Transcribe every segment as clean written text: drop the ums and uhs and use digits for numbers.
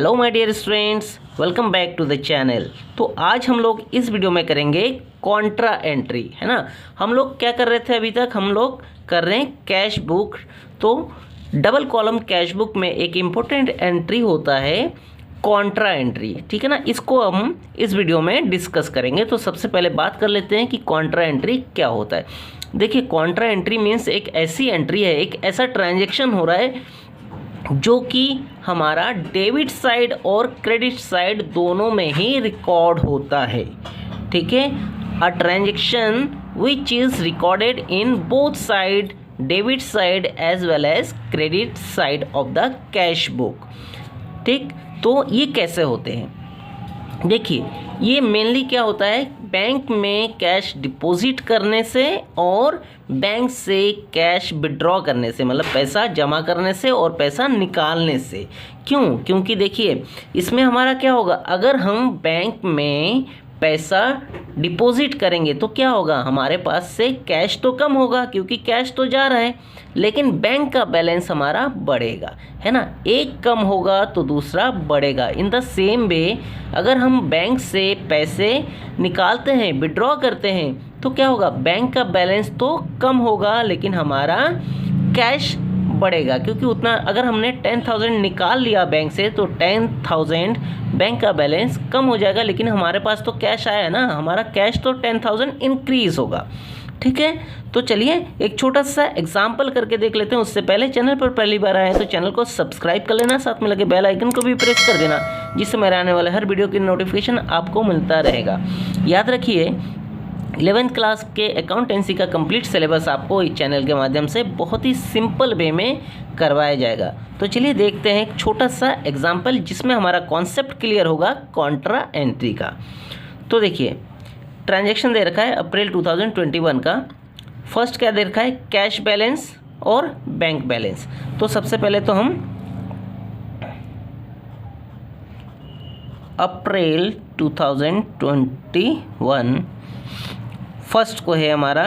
Hello my dear students, welcome back to the channel. तो आज हम लोग इस वीडियो में करेंगे कॉन्ट्रा एंट्री, है ना। हम लोग क्या कर रहे थे अभी तक, हम लोग कर रहे हैं कैश बुक। तो डबल कॉलम कैश बुक में एक इम्पोर्टेंट एंट्री होता है कॉन्ट्रा एंट्री, ठीक है ना। इसको हम इस वीडियो में डिस्कस करेंगे। तो सबसे पहले बात कर लेते हैं कि कॉन्ट्रा एंट्री क्या होता है। देखिए, कॉन्ट्रा एंट्री मीन्स एक ऐसी एंट्री है, एक ऐसा ट्रांजैक्शन हो रहा है जो कि हमारा डेबिट साइड और क्रेडिट साइड दोनों में ही रिकॉर्ड होता है, ठीक है। A transaction which is recorded in both side, debit side as well as credit side of the cash book, ठीक। तो ये कैसे होते हैं, देखिए, ये मेनली क्या होता है, बैंक में कैश डिपॉजिट करने से और बैंक से कैश विड्रॉ करने से, मतलब पैसा जमा करने से और पैसा निकालने से। क्योंकि देखिए, इसमें हमारा क्या होगा, अगर हम बैंक में पैसा डिपॉजिट करेंगे तो क्या होगा, हमारे पास से कैश तो कम होगा क्योंकि कैश तो जा रहा है, लेकिन बैंक का बैलेंस हमारा बढ़ेगा, है ना। एक कम होगा तो दूसरा बढ़ेगा। इन द सेम वे, अगर हम बैंक से पैसे निकालते हैं, विड्रॉ करते हैं, तो क्या होगा, बैंक का बैलेंस तो कम होगा लेकिन हमारा कैश बढ़ेगा, क्योंकि उतना अगर हमने 10,000 निकाल लिया बैंक से तो 10,000 बैंक का बैलेंस कम हो जाएगा, लेकिन हमारे पास तो कैश आया है ना, हमारा कैश तो 10,000 इंक्रीज होगा, ठीक है। तो चलिए एक छोटा सा एग्जाम्पल करके देख लेते हैं। उससे पहले चैनल पर पहली बार आए तो चैनल को सब्सक्राइब कर लेना, साथ में लगे बेल आइकन को भी प्रेस कर देना, जिससे मेरे आने वाले हर वीडियो की नोटिफिकेशन आपको मिलता रहेगा। याद रखिए, 11th क्लास के अकाउंटेंसी का कंप्लीट सिलेबस आपको इस चैनल के माध्यम से बहुत ही सिंपल वे में करवाया जाएगा। तो चलिए देखते हैं एक छोटा सा एग्जाम्पल जिसमें हमारा कॉन्सेप्ट क्लियर होगा कॉन्ट्रा एंट्री का। तो देखिए, ट्रांजैक्शन दे रखा है अप्रैल 2021 का। फर्स्ट क्या दे रखा है, कैश बैलेंस और बैंक बैलेंस। तो सबसे पहले तो हम अप्रैल 2021 फर्स्ट को है हमारा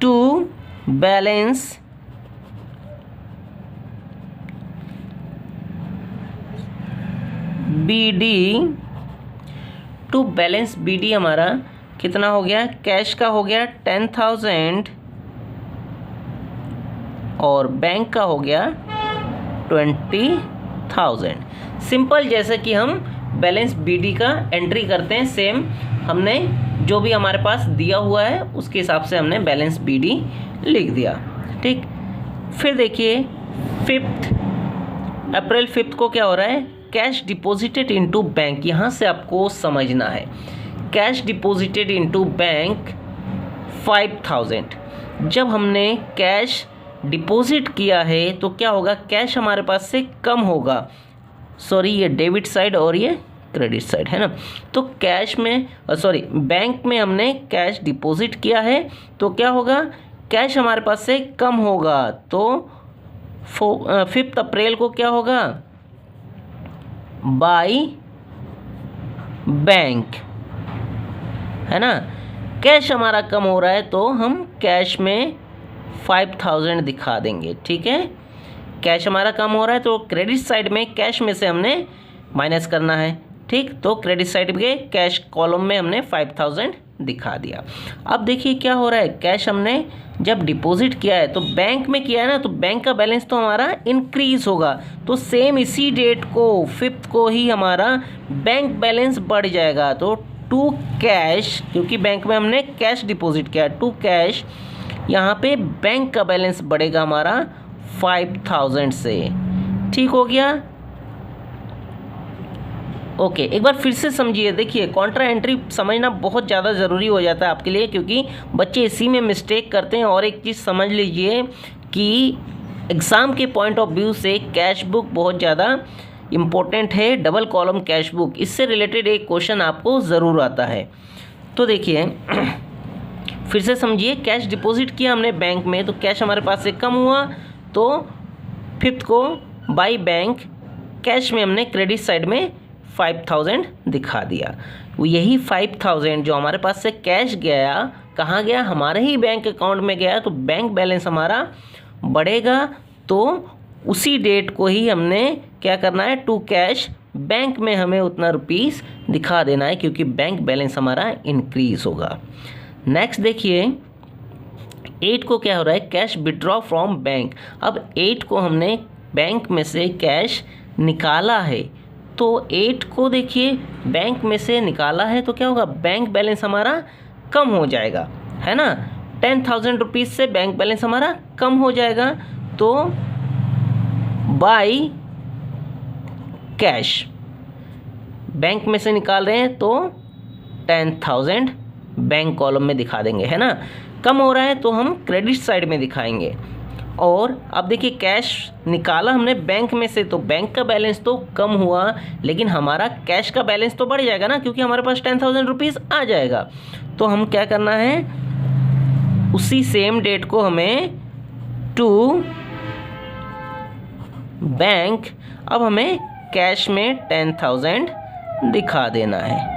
to balance BD. To balance BD हमारा कितना हो गया, कैश का हो गया 10,000 और बैंक का हो गया 20,000। सिंपल, जैसे कि हम बैलेंस बीडी का एंट्री करते हैं, सेम हमने जो भी हमारे पास दिया हुआ है उसके हिसाब से हमने बैलेंस बीडी लिख दिया, ठीक। फिर देखिए, अप्रैल 5 को क्या हो रहा है, कैश डिपॉजिटेड इनटू बैंक। यहाँ से आपको समझना है, कैश डिपॉजिटेड इनटू बैंक 5,000। जब हमने कैश डिपॉजिट किया है तो क्या होगा, कैश हमारे पास से कम होगा। सॉरी, ये डेबिट साइड और ये क्रेडिट साइड, है ना। तो कैश में बैंक में हमने कैश डिपॉजिट किया है तो क्या होगा, कैश हमारे पास से कम होगा। तो 5 अप्रैल को क्या होगा, बाय बैंक, है ना। कैश हमारा कम हो रहा है तो हम कैश में 5,000 दिखा देंगे, ठीक है। कैश हमारा कम हो रहा है तो क्रेडिट साइड में कैश में से हमने माइनस करना है, ठीक। तो क्रेडिट साइड के कैश कॉलम में हमने 5,000 दिखा दिया। अब देखिए क्या हो रहा है, कैश हमने जब डिपॉजिट किया है तो बैंक में किया है ना, तो बैंक का बैलेंस तो हमारा इंक्रीज होगा। तो सेम इसी डेट को 5 को ही हमारा बैंक बैलेंस बढ़ जाएगा। तो टू कैश, क्योंकि बैंक में हमने कैश डिपॉजिट किया, टू कैश यहाँ पे बैंक का बैलेंस बढ़ेगा हमारा 5,000 से, ठीक हो गया। ओके, एक बार फिर से समझिए। देखिए, कॉन्ट्रा एंट्री समझना बहुत ज़्यादा ज़रूरी हो जाता है आपके लिए, क्योंकि बच्चे इसी में मिस्टेक करते हैं। और एक चीज़ समझ लीजिए कि एग्ज़ाम के पॉइंट ऑफ व्यू से कैश बुक बहुत ज़्यादा इम्पोर्टेंट है, डबल कॉलम कैश बुक। इससे रिलेटेड एक क्वेश्चन आपको ज़रूर आता है। तो देखिए फिर से समझिए, कैश डिपॉजिट किया हमने बैंक में तो कैश हमारे पास से कम हुआ, तो 5 को बाय बैंक कैश में हमने क्रेडिट साइड में 5,000 दिखा दिया। यही 5,000 जो हमारे पास से कैश गया, कहाँ गया, हमारे ही बैंक अकाउंट में गया, तो बैंक बैलेंस हमारा बढ़ेगा। तो उसी डेट को ही हमने क्या करना है, टू कैश बैंक में हमें उतना रुपीस दिखा देना है, क्योंकि बैंक बैलेंस हमारा इंक्रीज होगा। नेक्स्ट देखिए 8 को क्या हो रहा है, कैश विड्रॉ फ्रॉम बैंक। अब 8 को हमने बैंक में से कैश निकाला है, तो 8 को देखिए बैंक में से निकाला है तो क्या होगा, बैंक बैलेंस हमारा कम हो जाएगा, है ना। 10,000 रुपीज़ से बैंक बैलेंस हमारा कम हो जाएगा। तो बाई कैश, बैंक में से निकाल रहे हैं तो 10,000 बैंक कॉलम में दिखा देंगे, है ना। कम हो रहा है तो हम क्रेडिट साइड में दिखाएंगे। और अब देखिए कैश निकाला हमने बैंक में से, तो बैंक का बैलेंस तो कम हुआ, लेकिन हमारा कैश का बैलेंस तो बढ़ जाएगा ना, क्योंकि हमारे पास 10,000 रुपीज़ आ जाएगा। तो हम क्या करना है, उसी सेम डेट को हमें टू बैंक, अब हमें कैश में 10,000 दिखा देना है।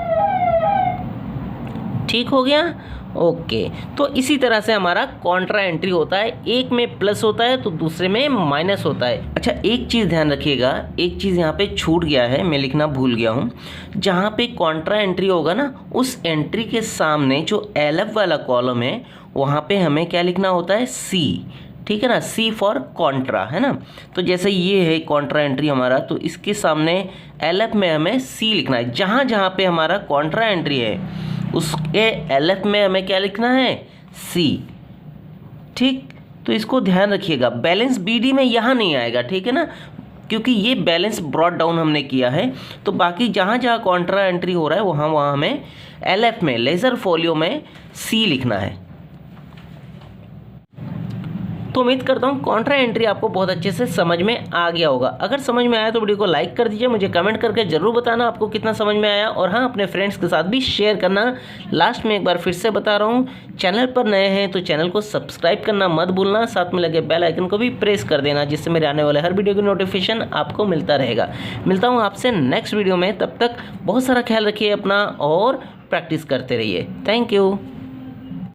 ठीक हो गया, ओके। तो इसी तरह से हमारा कॉन्ट्रा एंट्री होता है, एक में प्लस होता है तो दूसरे में माइनस होता है। अच्छा एक चीज़ ध्यान रखिएगा, एक चीज़ यहाँ पे छूट गया है, मैं लिखना भूल गया हूँ। जहाँ पे कॉन्ट्रा एंट्री होगा ना, उस एंट्री के सामने जो एलएफ वाला कॉलम है वहाँ पे हमें क्या लिखना होता है, सी। ठीक है ना, सी फॉर कॉन्ट्रा, है ना। तो जैसे ये है कॉन्ट्रा एंट्री हमारा, तो इसके सामने एलएफ में हमें सी लिखना है। जहाँ जहाँ पे हमारा कॉन्ट्रा एंट्री है उसके एलएफ में हमें क्या लिखना है, सी। ठीक, तो इसको ध्यान रखिएगा। बैलेंस बीडी में यहाँ नहीं आएगा, ठीक है ना, क्योंकि ये बैलेंस ब्रॉट डाउन हमने किया है। तो बाकी जहाँ जहाँ कॉन्ट्रा एंट्री हो रहा है वहाँ वहाँ हमें एलएफ में, लेजर फोलियो में सी लिखना है। तो उम्मीद करता हूँ कॉन्ट्रा एंट्री आपको बहुत अच्छे से समझ में आ गया होगा। अगर समझ में आया तो वीडियो को लाइक कर दीजिए, मुझे कमेंट करके ज़रूर बताना आपको कितना समझ में आया, और हाँ अपने फ्रेंड्स के साथ भी शेयर करना। लास्ट में एक बार फिर से बता रहा हूँ, चैनल पर नए हैं तो चैनल को सब्सक्राइब करना मत भूलना, साथ में लगे बेल आइकन को भी प्रेस कर देना, जिससे मेरे आने वाले हर वीडियो की नोटिफिकेशन आपको मिलता रहेगा। मिलता हूँ आपसे नेक्स्ट वीडियो में, तब तक बहुत सारा ख्याल रखिए अपना और प्रैक्टिस करते रहिए। Thank you.